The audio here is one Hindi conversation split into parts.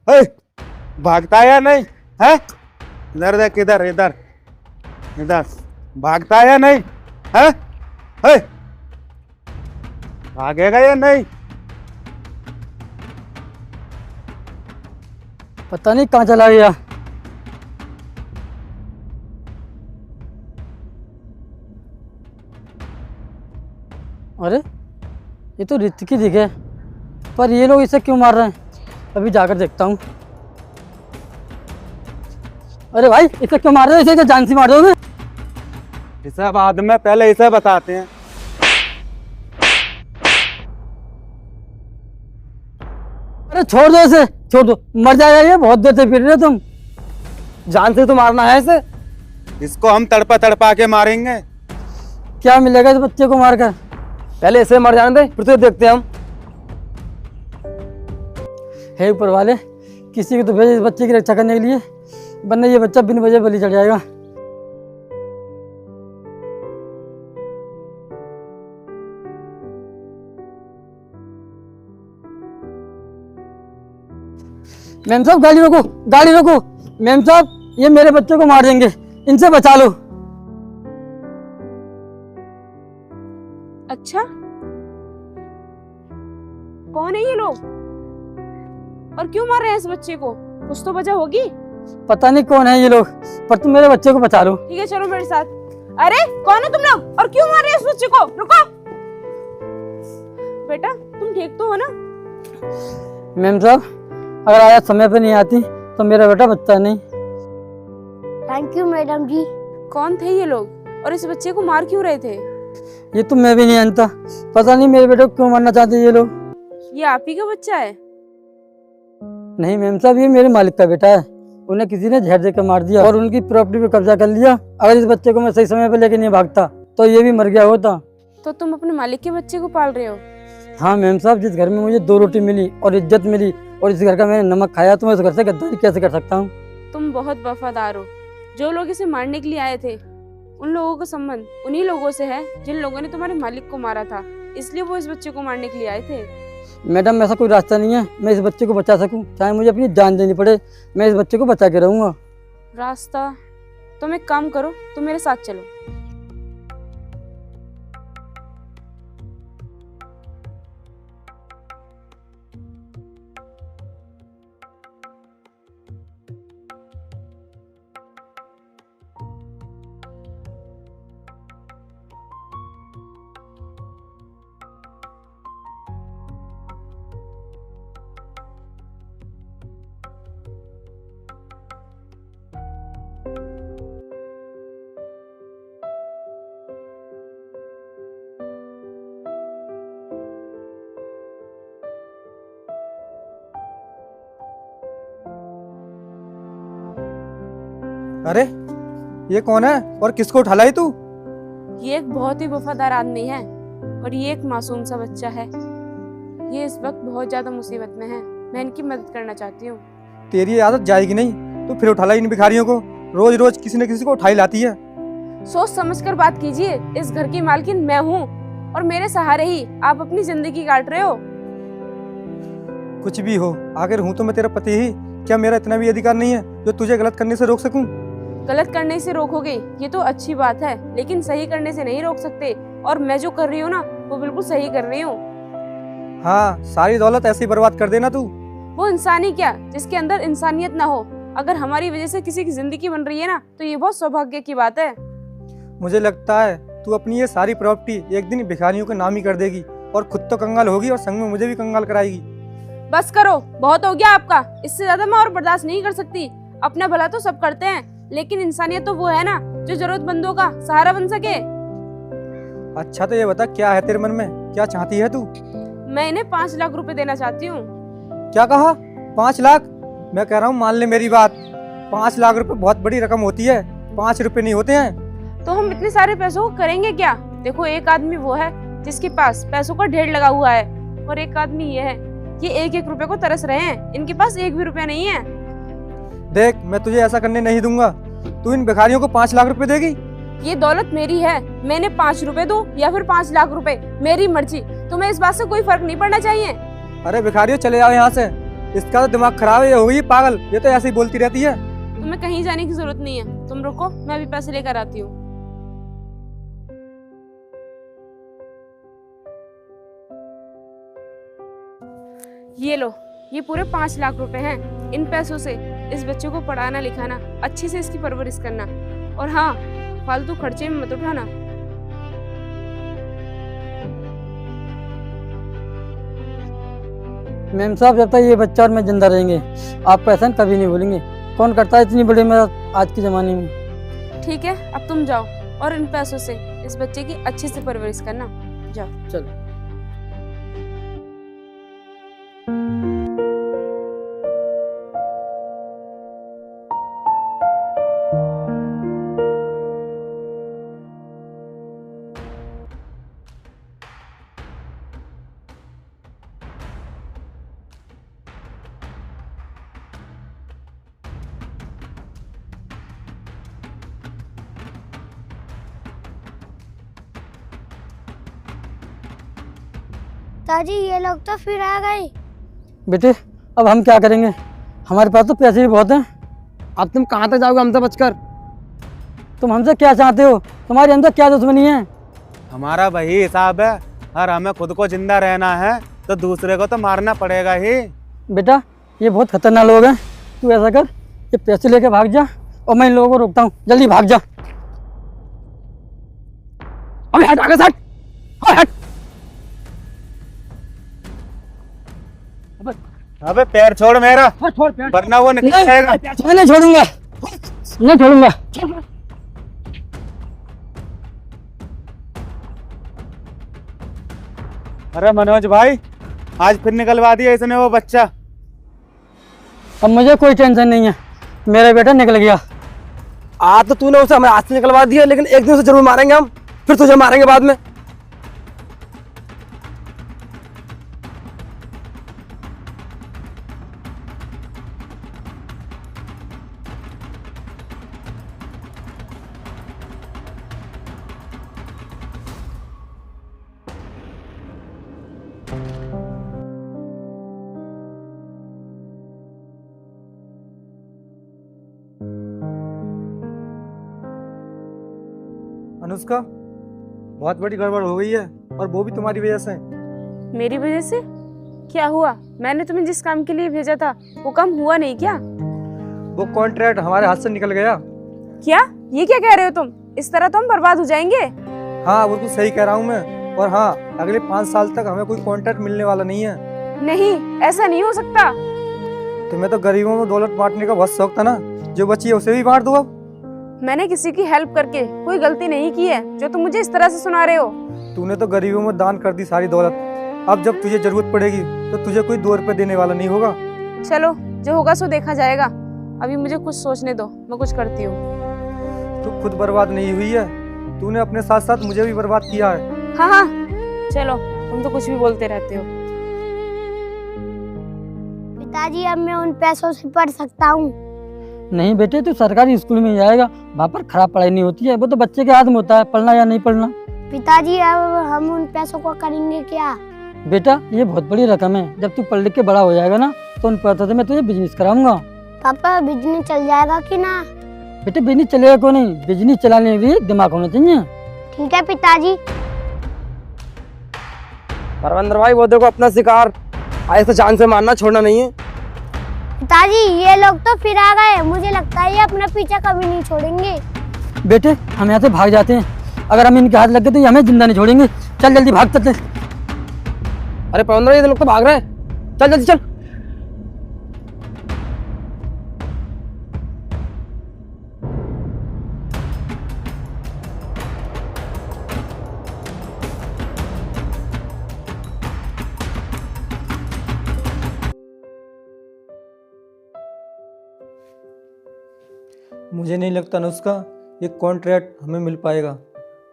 ए, भागता है या नहीं है? इधर देख, इधर इधर इधर, भागता है या नहीं है? ए, भागेगा या नहीं? पता नहीं कहाँ चला गया। अरे ये तो ऋतिक ही दिखे, पर ये लोग इसे क्यों मार रहे हैं? अभी जाकर देखता हूँ। अरे भाई इसे क्यों मार रहे हो? इसे क्या जान से मार दोगे? इसे बाद में, पहले इसे बताते हैं। अरे छोड़ दो इसे, छोड़ दो, मर जाएगा ये। बहुत देर से फिर रहे हो तुम। जान से तो मारना है इसे। इसको हम तड़पा तड़पा के मारेंगे। क्या मिलेगा इस बच्चे को मारकर? पहले इसे मर जाने दे, फिर तो देखते हैं हम। हे ऊपर वाले, किसी को तो भेज इस बच्चे की रक्षा करने के लिए, वरना ये बच्चा बिन वजह बलि चढ़ जाएगा। मैम साहब गाड़ी रोको, गाड़ी रोको। मैम साहब ये मेरे बच्चे को मार देंगे, इनसे बचा लो। अच्छा, कौन है ये लोग और क्यों मार रहे हैं इस बच्चे को? कुछ तो वजह होगी। पता नहीं कौन है ये लोग, पर तुम मेरे बच्चे को बचा लो। ठीक है चलो मेरे साथ। अरे कौन है तुम लोग और क्यों मार रहे हैं इस बच्चे को? रुको बेटा, तुम ठीक तो हो ना? मैम साहब अगर आज समय पे नहीं आती तो मेरा बेटा बच्चा नहीं। थैंक यू मैडम जी। कौन थे ये लोग और इस बच्चे को मार क्यों रहे थे? ये तो मैं भी नहीं जानता, पता नहीं मेरे बेटे को क्यों मारना चाहते ये लोग। ये आप ही का बच्चा है? नहीं मैम साहब, ये मेरे मालिक का बेटा है। उन्हें किसी ने जहर देकर मार दिया और उनकी प्रॉपर्टी पे कब्जा कर लिया। अगर इस बच्चे को मैं सही समय पे लेके नहीं भागता तो ये भी मर गया होता। तो तुम अपने मालिक के बच्चे को पाल रहे हो? हाँ मैम साहब, जिस घर में मुझे 2 रोटी मिली और इज्जत मिली और इस घर का मैंने नमक खाया, तो मैं उस घर से गद्दारी कैसे कर सकता हूँ? तुम बहुत वफादार हो। जो लोग इसे मारने के लिए आए थे, उन लोगों का संबंध उन्हीं लोगों से है जिन लोगों ने तुम्हारे मालिक को मारा था, इसलिए वो इस बच्चे को मारने के लिए आए थे। मैडम ऐसा कोई रास्ता नहीं है मैं इस बच्चे को बचा सकूं, चाहे मुझे अपनी जान देनी पड़े, मैं इस बच्चे को बचा के रहूंगा। रास्ता? तुम एक काम करो, तुम मेरे साथ चलो। अरे ये कौन है और किसको उठा लाई तू? ये एक बहुत ही वफादार आदमी है और ये एक मासूम सा बच्चा है। ये इस वक्त बहुत ज्यादा मुसीबत में है, मैं इनकी मदद करना चाहती हूँ। तेरी आदत जाएगी नहीं, तू फिर उठा लाई इन भिखारियों को। रोज रोज किसी न किसी को उठाई लाती है। सोच समझकर बात कीजिए, इस घर की मालकिन मैं हूँ और मेरे सहारे ही आप अपनी जिंदगी काट रहे हो। कुछ भी हो, आखिर हूँ तो मैं तेरा पति ही। क्या मेरा इतना भी अधिकार नहीं है जो तुझे गलत करने से रोक सकूं? गलत करने से रोकोगे ये तो अच्छी बात है, लेकिन सही करने से नहीं रोक सकते। और मैं जो कर रही हूँ ना, वो बिल्कुल सही कर रही हूँ। हाँ, सारी दौलत ऐसे ही बर्बाद कर देना तू। वो इंसान ही क्या जिसके अंदर इंसानियत ना हो। अगर हमारी वजह से किसी की जिंदगी बन रही है ना, तो ये बहुत सौभाग्य की बात है। मुझे लगता है तू अपनी ये सारी प्रॉपर्टी एक दिन भिखारियों के नाम ही कर देगी और खुद तो कंगाल होगी और संग में मुझे भी कंगाल कराएगी। बस करो, बहुत हो गया आपका। इससे ज्यादा मैं और बर्दाश्त नहीं कर सकती। अपना भला तो सब करते हैं, लेकिन इंसानियत तो वो है ना जो जरूरतमंदों का सहारा बन सके। अच्छा तो ये बता, क्या है तेरे मन में, क्या चाहती है तू? मैं इन्हें 5 लाख रुपए देना चाहती हूँ। क्या कहा? 5 लाख? मैं कह रहा हूँ मान ले मेरी बात, 5 लाख रुपए बहुत बड़ी रकम होती है, 5 रुपए नहीं होते हैं। तो हम इतने सारे पैसों को करेंगे क्या? देखो, एक आदमी वो है जिसके पास पैसों का ढेर लगा हुआ है, और एक आदमी ये है, ये 1-1 रुपए को तरस रहे हैं। इनके पास 1 भी रुपया नहीं है। देख, मैं तुझे ऐसा करने नहीं दूंगा। तू इन भिखारियों को 5 लाख रुपए देगी? ये दौलत मेरी है, मैंने 5 रुपए दूं या फिर 5 लाख रुपए, मेरी मर्जी। तुम्हें इस बात से कोई फर्क नहीं पड़ना चाहिए। अरे भिखारियों, चले जाओ यहाँ से। इसका तो दिमाग खराब है, ये हो गई है पागल, ये तो ऐसे ही बोलती रहती है। तुम्हें कहीं जाने की जरूरत नहीं है, तुम रुको, मैं अभी पैसे लेकर आती हूँ। ये लो, ये पूरे 5 लाख रुपए हैं। इन पैसों से इस बच्चे को पढ़ाना लिखाना, अच्छे से इसकी परवरिश करना, और हाँ, फालतू खर्चे में मत उठाना। मैम साहब, जब तक ये बच्चा और मैं जिंदा रहेंगे आपका एहसान कभी नहीं भूलेंगे। कौन करता है इतनी बड़ी मदद आज के ज़माने में। ठीक है, अब तुम जाओ और इन पैसों से इस बच्चे की अच्छे से परवरिश करना। जाओ। चलो। पिताजी ये लोग तो फिर आ गए। बेटे, अब हम क्या करेंगे? हमारे पास तो पैसे भी बहुत हैं। अब तुम कहाँ तक जाओगे हमसे बचकर? तुम हमसे क्या चाहते हो? तुम्हारे अंदर क्या दुश्मनी है? हमारा वही हिसाब है, और हमें खुद को जिंदा रहना है तो दूसरे को तो मारना पड़ेगा ही। बेटा, ये बहुत खतरनाक लोग हैं। तू ऐसा कर, ये पैसे लेके भाग जा और मैं इन लोगों को रोकता हूँ। जल्दी भाग जा। अबे हट, आगे से हट, हट। अबे पैर छोड़ मेरा, छोड़ पैर। वरना वो निकल जाएगा। मैं नहीं छोड़ूंगा, नहीं छोड़ूंगा। अरे मनोज भाई, आज फिर निकलवा दिया इसने वो बच्चा। अब मुझे कोई टेंशन नहीं है, मेरा बेटा निकल गया। आज तो तूने उसे हमारे हाथ से निकलवा दिया, लेकिन एक दिन उसे जरूर मारेंगे हम, फिर तुझे मारेंगे बाद में। अनुष्का, बहुत बड़ी गड़बड़ हो गई है, और वो भी तुम्हारी वजह से। मेरी वजह से? क्या हुआ? मैंने तुम्हें जिस काम के लिए भेजा था वो काम हुआ नहीं क्या? वो कॉन्ट्रैक्ट हमारे हाथ से निकल गया। क्या? ये क्या कह रहे हो तुम? इस तरह तो हम बर्बाद हो जाएंगे। हाँ, बिल्कुल सही कह रहा हूँ मैं। और हाँ, अगले 5 साल तक हमें कोई कॉन्ट्रैक्ट मिलने वाला नहीं है। नहीं, ऐसा नहीं हो सकता। तुम्हें तो गरीबों में दौलत बांटने का बहुत शौक था ना, जो बची है उसे भी बांट दो अब। मैंने किसी की हेल्प करके कोई गलती नहीं की है जो तुम मुझे इस तरह से सुना रहे हो। तूने तो गरीबों में दान कर दी सारी दौलत। अब जब तुझे जरूरत पड़ेगी तो तुझे कोई 2 रुपए देने वाला नहीं होगा। चलो, जो होगा सो देखा जाएगा। अभी मुझे कुछ सोचने दो, मैं कुछ करती हूँ। तू खुद बर्बाद नहीं हुई है, तूने अपने साथ साथ मुझे भी बर्बाद किया है। हाँ हाँ, चलो, तुम तो कुछ भी बोलते रहते हो। पिताजी, अब मैं उन पैसों से पढ़ सकता हूँ। नहीं बेटे, तू सरकारी स्कूल में जाएगा, वहाँ पर खराब पढ़ाई नहीं होती है। वो तो बच्चे के हाथ में होता है पढ़ना या नहीं पढ़ना। पिताजी, अब हम उन पैसों को करेंगे क्या? बेटा, ये बहुत बड़ी रकम है। जब तू पढ़ लिख के बड़ा हो जाएगा ना, तो उन पैसों से मैं तुझे बिजनेस कराऊंगा। पापा, बिजनेस चल जाएगा कि ना? बेटे, बिजनेस चलेगा क्यों नहीं? बिजनेस चलाने के लिए दिमाग होना चाहिए। ठीक है पिताजी। परविंदर भाई, वो देखो अपना शिकार, ऐसे जान से मारना छोड़ना नहीं है। पिताजी, ये लोग तो फिर आ गए। मुझे लगता है ये अपना पीछा कभी नहीं छोड़ेंगे। बेटे, हम यहाँ से भाग जाते हैं। अगर हम इनके हाथ लग गए तो ये हमें जिंदा नहीं छोड़ेंगे। चल जल्दी भाग चलते। अरे परविंदर भाई, ये लोग तो भाग रहे हैं, चल जल्दी चल। मुझे नहीं लगता अनुष्का, ये कॉन्ट्रैक्ट हमें मिल पाएगा।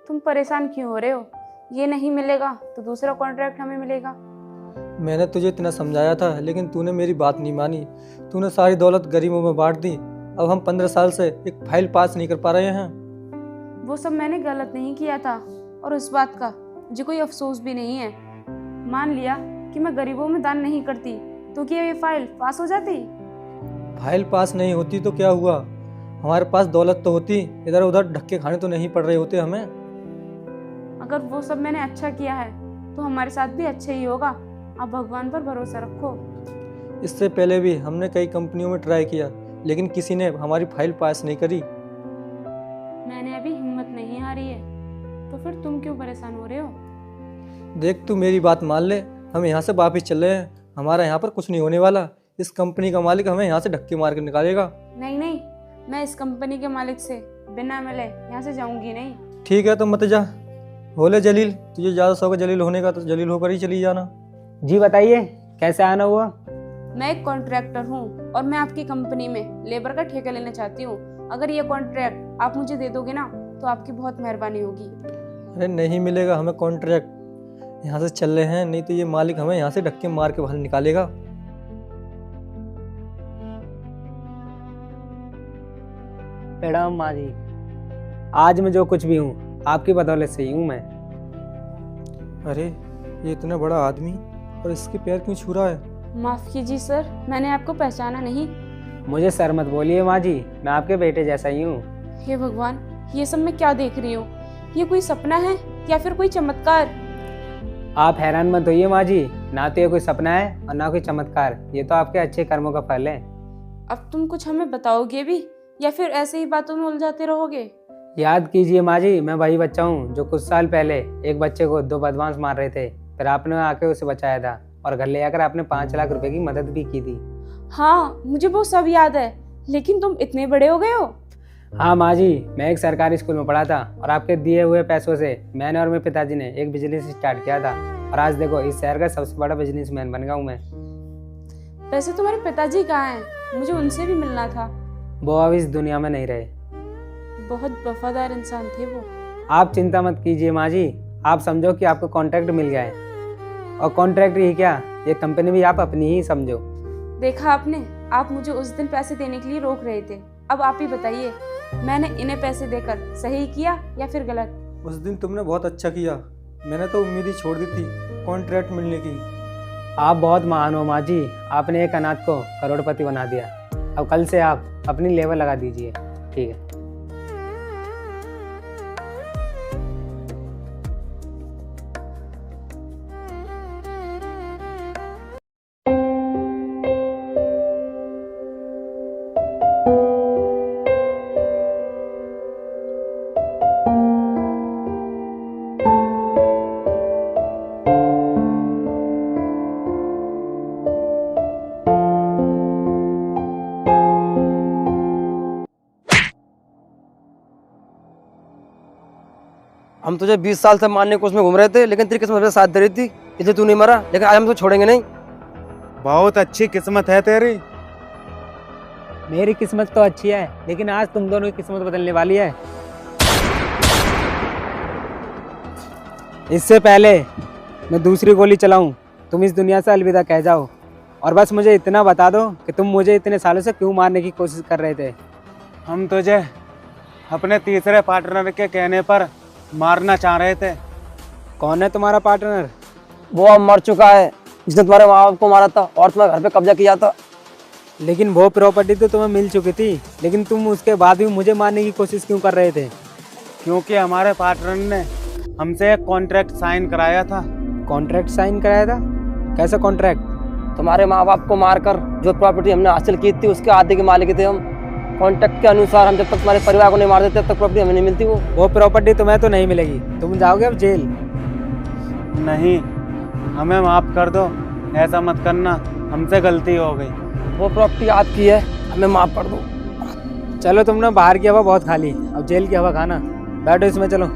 तुम परेशान क्यों हो रहे हो? ये नहीं मिलेगा तो दूसरा कॉन्ट्रैक्ट हमें मिलेगा। मैंने तुझे इतना समझाया था, लेकिन तूने मेरी बात नहीं मानी। तूने सारी दौलत गरीबों में बांट दी। अब हम 15 साल से एक फाइल पास नहीं कर पा रहे हैं। वो सब मैंने गलत नहीं किया था, और उस बात का मुझे कोई अफसोस भी नहीं है। मान लिया कि मैं गरीबों में दान नहीं करती, तो क्या ये फाइल पास हो जाती? फाइल पास नहीं होती तो क्या हुआ, हमारे पास दौलत तो होती, इधर उधर धक्के खाने तो नहीं पड़ रहे होते हमें। अगर वो सब मैंने अच्छा किया है तो हमारे साथ भी अच्छा ही होगा। आप भगवान पर भरोसा रखो। इससे पहले भी हमने कई कंपनियों में ट्राई किया, लेकिन किसी ने हमारी फाइल पास नहीं करी। मैंने अभी हिम्मत नहीं हारी है, तो फिर तुम क्यों परेशान हो रहे हो? देख तू मेरी बात मान ले, हम यहाँ से वापिस चल रहे हैं, हमारा यहाँ पर कुछ नहीं होने वाला। इस कंपनी का मालिक हमें यहाँ से धक्के मार के निकालेगा। नहीं नहीं, मैं इस कंपनी के मालिक से बिना मिले यहाँ से जाऊंगी नहीं। ठीक है तो मत जा। बोले जलील, तुझे ज़्यादा शौक है जलील होने का तो जलील होकर ही चली जाना। जी बताइए, कैसे आना हुआ? मैं एक कॉन्ट्रैक्टर हूँ और मैं आपकी कंपनी में लेबर का ठेका लेना चाहती हूँ। अगर ये कॉन्ट्रैक्ट आप मुझे दे दोगे ना तो आपकी बहुत मेहरबानी होगी। अरे नहीं मिलेगा हमें कॉन्ट्रैक्ट, यहाँ से चल रहे हैं, नहीं तो ये मालिक हमें यहाँ से धक्के मार के बाहर निकालेगा। मैडम माँ जी, आज मैं जो कुछ भी हूँ आपकी बदौलत से ही हूँ मैं। अरे ये इतना बड़ा आदमी और इसके पैर क्यों छू रहा है? माफ कीजिए सर, मैंने आपको पहचाना नहीं। मुझे सर मत बोलिए माँ जी, मैं आपके बेटे जैसा ही हूँ। हे भगवान, ये सब मैं क्या देख रही हूँ? ये कोई सपना है या फिर कोई चमत्कार? आप हैरान मत होइए माँ जी, ना तो ये कोई सपना है और ना कोई चमत्कार, ये तो आपके अच्छे कर्मों का फल है। अब तुम कुछ हमें बताओगे भी या फिर ऐसे ही बातों में उलझाते रहोगे? याद कीजिए माँ जी, मैं वही बच्चा हूँ जो कुछ साल पहले एक बच्चे को 2 बदमाश मार रहे थे, फिर आपने आके उसे बचाया था और घर ले आकर आपने 5 लाख रुपए की मदद भी की थी। हाँ, मुझे वो सब याद है, लेकिन तुम इतने बड़े हो गए हो। हाँ माँ जी, मैं एक सरकारी स्कूल में पढ़ा था और आपके दिए हुए पैसों से मैंने और मेरे पिताजी ने एक बिजनेस स्टार्ट किया था और आज देखो इस शहर का सबसे बड़ा बिजनेसमैन बन गया हूँ मैं। वैसे तुम्हारे पिताजी कहाँ हैं? मुझे उनसे भी मिलना था। वो अब इस दुनिया में नहीं रहे। बहुत वफादार इंसान थे वो। आप चिंता मत कीजिए माँ जी, आप समझो कि आपको कॉन्ट्रैक्ट मिल गया है, और कॉन्ट्रैक्ट ही क्या, ये कंपनी भी आप अपनी ही समझो। देखा आपने, आप मुझे उस दिन पैसे देने के लिए रोक रहे थे। अब आप ही बताइए, मैंने इन्हें पैसे देकर सही किया या फिर गलत? उस दिन तुमने बहुत अच्छा किया, मैंने तो उम्मीद ही छोड़ दी थी कॉन्ट्रैक्ट मिलने की। आप बहुत महान हो माँ जी, आपने एक अनाथ को करोड़पति बना दिया। अब कल से आप अपनी लेवल लगा दीजिए, ठीक है? हम तुझे 20 साल से मारने की कोशिश में घूम रहे थे, लेकिन तेरी किस्मत मेरे साथ दे रही थी, इसलिए तू नहीं मरा। लेकिन आज हम तो छोड़ेंगे नहीं। बहुत अच्छी किस्मत है तेरी। मेरी किस्मत तो अच्छी है, लेकिन आज तुम दोनों की किस्मत बदलने वाली है। इससे पहले मैं दूसरी गोली चलाऊं, तुम इस दुनिया से अलविदा कह जाओ। और बस मुझे इतना बता दो कि तुम मुझे इतने सालों से क्यों मारने की कोशिश कर रहे थे। हम तुझे अपने तीसरे पार्टनर के कहने पर मारना चाह रहे थे। कौन है तुम्हारा पार्टनर? वो अब मर चुका है, जिसने तुम्हारे माँ बाप को मारा था और तुम्हारे घर पे कब्जा किया था। लेकिन वो प्रॉपर्टी तो तुम्हें मिल चुकी थी, लेकिन तुम उसके बाद भी मुझे मारने की कोशिश क्यों कर रहे थे? क्योंकि हमारे पार्टनर ने हमसे एक कॉन्ट्रैक्ट साइन कराया था। कॉन्ट्रैक्ट साइन कराया था? कैसा कॉन्ट्रैक्ट? तुम्हारे माँ बाप को मारकर जो प्रॉपर्टी हमने हासिल की थी उसके आधे के मालिक थे हम। कॉन्ट्रैक्ट के अनुसार हम जब तक तुम्हारे परिवार को नहीं मार देते तब तक प्रॉपर्टी हमें नहीं मिलती। वो प्रॉपर्टी तुम्हें तो नहीं मिलेगी, तुम जाओगे अब जेल। नहीं, हमें माफ कर दो, ऐसा मत करना, हमसे गलती हो गई। वो प्रॉपर्टी आपकी है, हमें माफ कर दो। चलो तुमने बाहर की हवा बहुत खा ली, अब जेल की हवा खाना। बैठो इसमें, चलो।